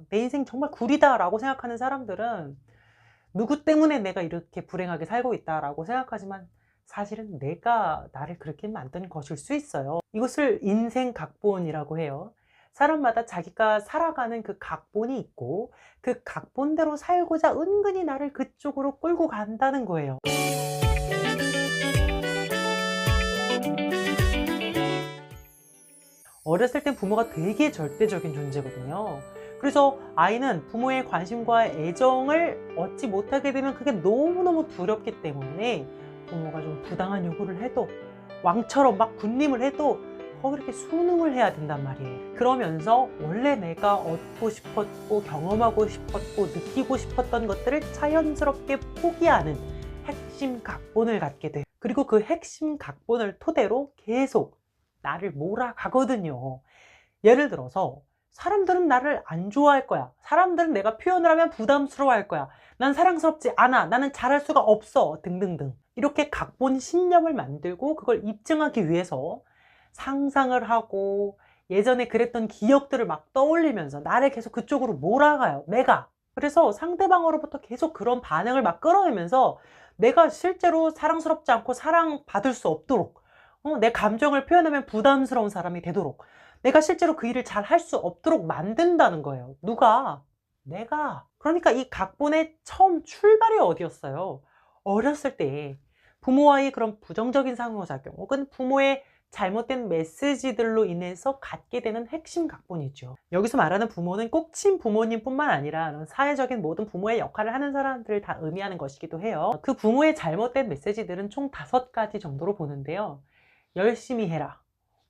내 인생 정말 구리다 라고 생각하는 사람들은 누구 때문에 내가 이렇게 불행하게 살고 있다 라고 생각하지만 사실은 내가 나를 그렇게 만든 것일 수 있어요. 이것을 인생 각본이라고 해요. 사람마다 자기가 살아가는 그 각본이 있고 그 각본대로 살고자 은근히 나를 그쪽으로 끌고 간다는 거예요. 어렸을 땐 부모가 되게 절대적인 존재거든요. 그래서 아이는 부모의 관심과 애정을 얻지 못하게 되면 그게 너무너무 두렵기 때문에 부모가 좀 부당한 요구를 해도 왕처럼 막 군림을 해도 거기 이렇게 순응을 해야 된단 말이에요. 그러면서 원래 내가 얻고 싶었고 경험하고 싶었고 느끼고 싶었던 것들을 자연스럽게 포기하는 핵심 각본을 갖게 돼요. 그리고 그 핵심 각본을 토대로 계속 나를 몰아가거든요. 예를 들어서 사람들은 나를 안 좋아할 거야. 사람들은 내가 표현을 하면 부담스러워할 거야. 난 사랑스럽지 않아. 나는 잘할 수가 없어. 등등등. 이렇게 각본 신념을 만들고 그걸 입증하기 위해서 상상을 하고 예전에 그랬던 기억들을 막 떠올리면서 나를 계속 그쪽으로 몰아가요. 내가. 그래서 상대방으로부터 계속 그런 반응을 막 끌어내면서 내가 실제로 사랑스럽지 않고 사랑받을 수 없도록 내 감정을 표현하면 부담스러운 사람이 되도록 내가 실제로 그 일을 잘 할 수 없도록 만든다는 거예요. 누가? 내가. 그러니까 이 각본의 처음 출발이 어디였어요? 어렸을 때 부모와의 그런 부정적인 상호작용 혹은 부모의 잘못된 메시지들로 인해서 갖게 되는 핵심 각본이죠. 여기서 말하는 부모는 꼭 친부모님뿐만 아니라 사회적인 모든 부모의 역할을 하는 사람들을 다 의미하는 것이기도 해요. 그 부모의 잘못된 메시지들은 총 5가지 정도로 보는데요. 열심히 해라,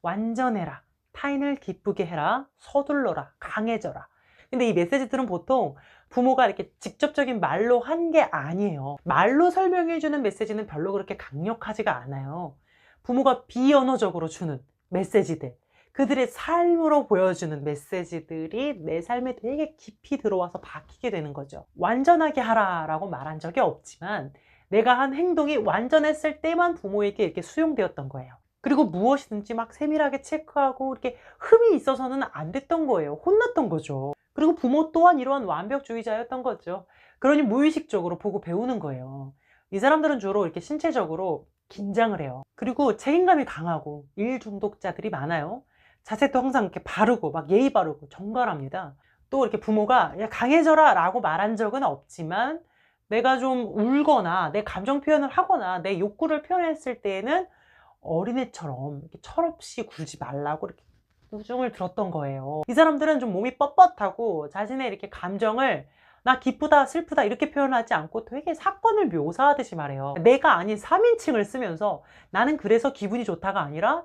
완전해라, 타인을 기쁘게 해라, 서둘러라, 강해져라. 근데 이 메시지들은 보통 부모가 이렇게 직접적인 말로 한 게 아니에요. 말로 설명해주는 메시지는 별로 그렇게 강력하지가 않아요. 부모가 비언어적으로 주는 메시지들, 그들의 삶으로 보여주는 메시지들이 내 삶에 되게 깊이 들어와서 박히게 되는 거죠. 완전하게 하라라고 말한 적이 없지만 내가 한 행동이 완전했을 때만 부모에게 이렇게 수용되었던 거예요. 그리고 무엇이든지 막 세밀하게 체크하고 이렇게 흠이 있어서는 안 됐던 거예요. 혼났던 거죠. 그리고 부모 또한 이러한 완벽주의자였던 거죠. 그러니 무의식적으로 보고 배우는 거예요. 이 사람들은 주로 이렇게 신체적으로 긴장을 해요. 그리고 책임감이 강하고 일 중독자들이 많아요. 자세도 항상 이렇게 바르고 막 예의 바르고 정갈합니다. 또 이렇게 부모가 야, 강해져라 라고 말한 적은 없지만 내가 좀 울거나 내 감정 표현을 하거나 내 욕구를 표현했을 때에는 어린애처럼 이렇게 철없이 굴지 말라고 이렇게 꾸중을 들었던 거예요. 이 사람들은 좀 몸이 뻣뻣하고 자신의 이렇게 감정을 나 기쁘다 슬프다 이렇게 표현하지 않고 되게 사건을 묘사하듯이 말해요. 내가 아닌 3인칭을 쓰면서 나는 그래서 기분이 좋다가 아니라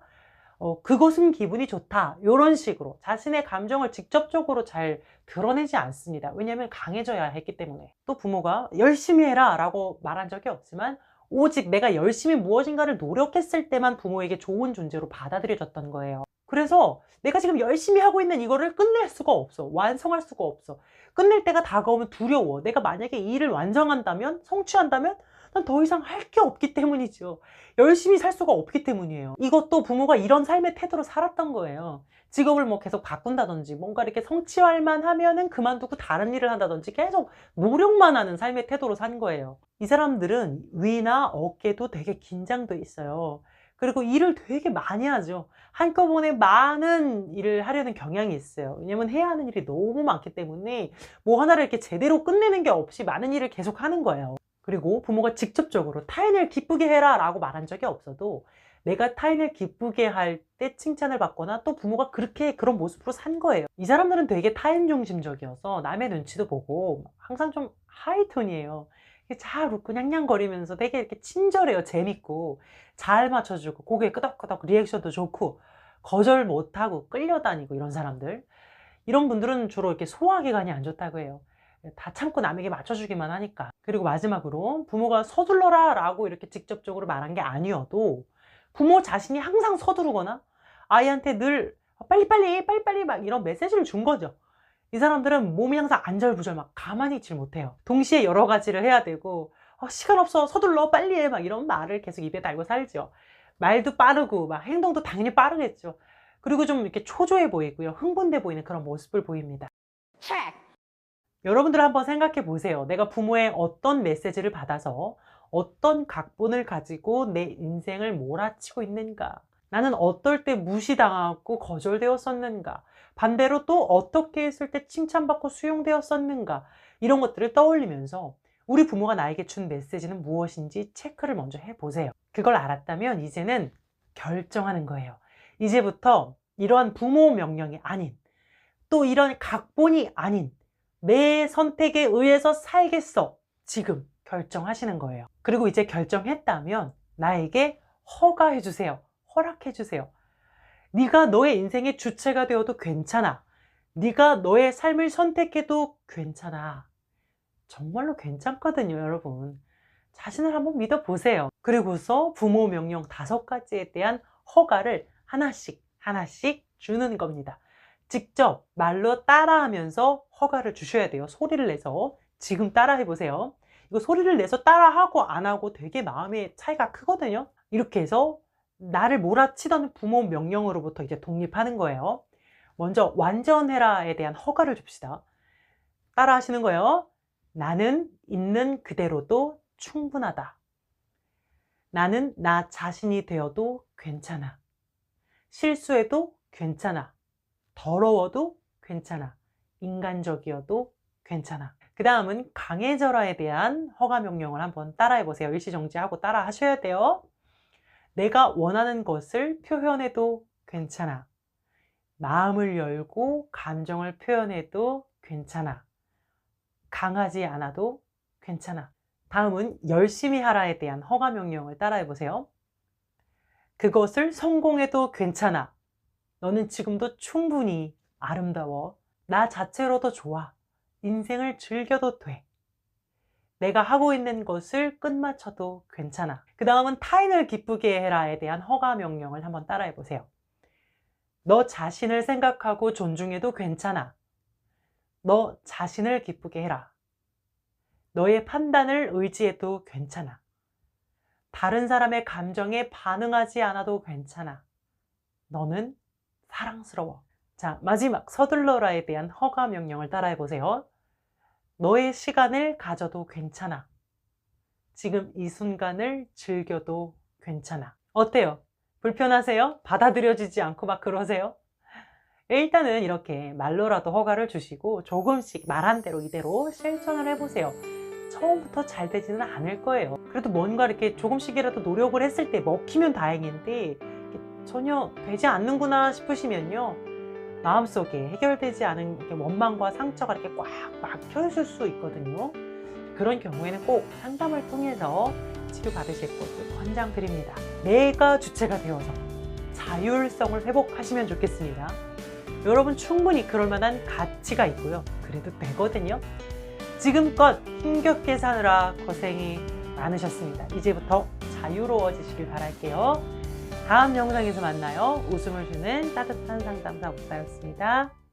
그것은 기분이 좋다 이런 식으로 자신의 감정을 직접적으로 잘 드러내지 않습니다. 왜냐하면 강해져야 했기 때문에. 또 부모가 열심히 해라 라고 말한 적이 없지만 오직 내가 열심히 무엇인가를 노력했을 때만 부모에게 좋은 존재로 받아들여졌던 거예요. 그래서 내가 지금 열심히 하고 있는 이거를 끝낼 수가 없어. 완성할 수가 없어. 끝낼 때가 다가오면 두려워. 내가 만약에 이 일을 완성한다면, 성취한다면 난 더 이상 할 게 없기 때문이죠. 열심히 살 수가 없기 때문이에요. 이것도 부모가 이런 삶의 태도로 살았던 거예요. 직업을 뭐 계속 바꾼다든지 뭔가 이렇게 성취할 만 하면은 그만두고 다른 일을 한다든지 계속 노력만 하는 삶의 태도로 산 거예요. 이 사람들은 위나 어깨도 되게 긴장돼 있어요. 그리고 일을 되게 많이 하죠. 한꺼번에 많은 일을 하려는 경향이 있어요. 왜냐면 해야 하는 일이 너무 많기 때문에 뭐 하나를 이렇게 제대로 끝내는 게 없이 많은 일을 계속 하는 거예요. 그리고 부모가 직접적으로 타인을 기쁘게 해라 라고 말한 적이 없어도 내가 타인을 기쁘게 할 때 칭찬을 받거나 또 부모가 그렇게 그런 모습으로 산 거예요. 이 사람들은 되게 타인 중심적이어서 남의 눈치도 보고 항상 좀 하이톤이에요. 잘 웃고 냥냥거리면서 되게 이렇게 친절해요. 재밌고 잘 맞춰주고 고개 끄덕끄덕 리액션도 좋고 거절 못하고 끌려다니고 이런 사람들, 이런 분들은 주로 이렇게 소화기관이 안 좋다고 해요. 다 참고 남에게 맞춰주기만 하니까. 그리고 마지막으로 부모가 서둘러라 라고 이렇게 직접적으로 말한 게 아니어도 부모 자신이 항상 서두르거나 아이한테 늘 빨리빨리 빨리빨리 막 이런 메시지를 준 거죠. 이 사람들은 몸이 항상 안절부절 막 가만히 있질 못해요. 동시에 여러 가지를 해야 되고 시간 없어 서둘러 빨리 해 막 이런 말을 계속 입에 달고 살죠. 말도 빠르고 막 행동도 당연히 빠르겠죠. 그리고 좀 이렇게 초조해 보이고요. 흥분돼 보이는 그런 모습을 보입니다. 여러분들 한번 생각해 보세요. 내가 부모의 어떤 메시지를 받아서 어떤 각본을 가지고 내 인생을 몰아치고 있는가? 나는 어떨 때 무시당하고 거절되었었는가? 반대로 또 어떻게 했을 때 칭찬받고 수용되었었는가? 이런 것들을 떠올리면서 우리 부모가 나에게 준 메시지는 무엇인지 체크를 먼저 해보세요. 그걸 알았다면 이제는 결정하는 거예요. 이제부터 이러한 부모 명령이 아닌, 또 이런 각본이 아닌 내 선택에 의해서 살겠어. 지금 결정하시는 거예요. 그리고 이제 결정했다면 나에게 허가해 주세요. 허락해 주세요. 네가 너의 인생의 주체가 되어도 괜찮아. 네가 너의 삶을 선택해도 괜찮아. 정말로 괜찮거든요, 여러분. 자신을 한번 믿어보세요. 그리고서 부모 명령 5가지에 대한 허가를 하나씩 주는 겁니다. 직접 말로 따라하면서 허가를 주셔야 돼요. 소리를 내서. 지금 따라해 보세요. 이거 소리를 내서 따라하고 안 하고 되게 마음의 차이가 크거든요. 이렇게 해서 나를 몰아치던 부모 명령으로부터 이제 독립하는 거예요. 먼저 완전해라에 대한 허가를 줍시다. 따라 하시는 거예요. 나는 있는 그대로도 충분하다. 나는 나 자신이 되어도 괜찮아. 실수해도 괜찮아. 더러워도 괜찮아. 인간적이어도 괜찮아. 그 다음은 강해져라에 대한 허가 명령을 한번 따라해 보세요. 일시정지하고 따라 하셔야 돼요. 내가 원하는 것을 표현해도 괜찮아. 마음을 열고 감정을 표현해도 괜찮아. 강하지 않아도 괜찮아. 다음은 열심히 하라에 대한 허가 명령을 따라해 보세요. 그것을 성공해도 괜찮아. 너는 지금도 충분히 아름다워. 나 자체로도 좋아. 인생을 즐겨도 돼. 내가 하고 있는 것을 끝마쳐도 괜찮아. 그 다음은 타인을 기쁘게 해라에 대한 허가 명령을 한번 따라해 보세요. 너 자신을 생각하고 존중해도 괜찮아. 너 자신을 기쁘게 해라. 너의 판단을 의지해도 괜찮아. 다른 사람의 감정에 반응하지 않아도 괜찮아. 너는 사랑스러워. 자, 마지막 서둘러라에 대한 허가 명령을 따라해 보세요. 너의 시간을 가져도 괜찮아. 지금 이 순간을 즐겨도 괜찮아. 어때요? 불편하세요? 받아들여지지 않고 막 그러세요? 일단은 이렇게 말로라도 허가를 주시고 조금씩 말한 대로 이대로 실천을 해보세요. 처음부터 잘 되지는 않을 거예요. 그래도 뭔가 이렇게 조금씩이라도 노력을 했을 때 먹히면 다행인데 전혀 되지 않는구나 싶으시면요, 마음속에 해결되지 않은 이렇게 원망과 상처가 이렇게 꽉 막혀 있을 수 있거든요. 그런 경우에는 꼭 상담을 통해서 치료받으실 것을 권장드립니다. 내가 주체가 되어서 자율성을 회복하시면 좋겠습니다. 여러분 충분히 그럴 만한 가치가 있고요. 그래도 되거든요. 지금껏 힘겹게 사느라 고생이 많으셨습니다. 이제부터 자유로워지시길 바랄게요. 다음 영상에서 만나요. 웃음을 주는 따뜻한 상담사 옥사였습니다.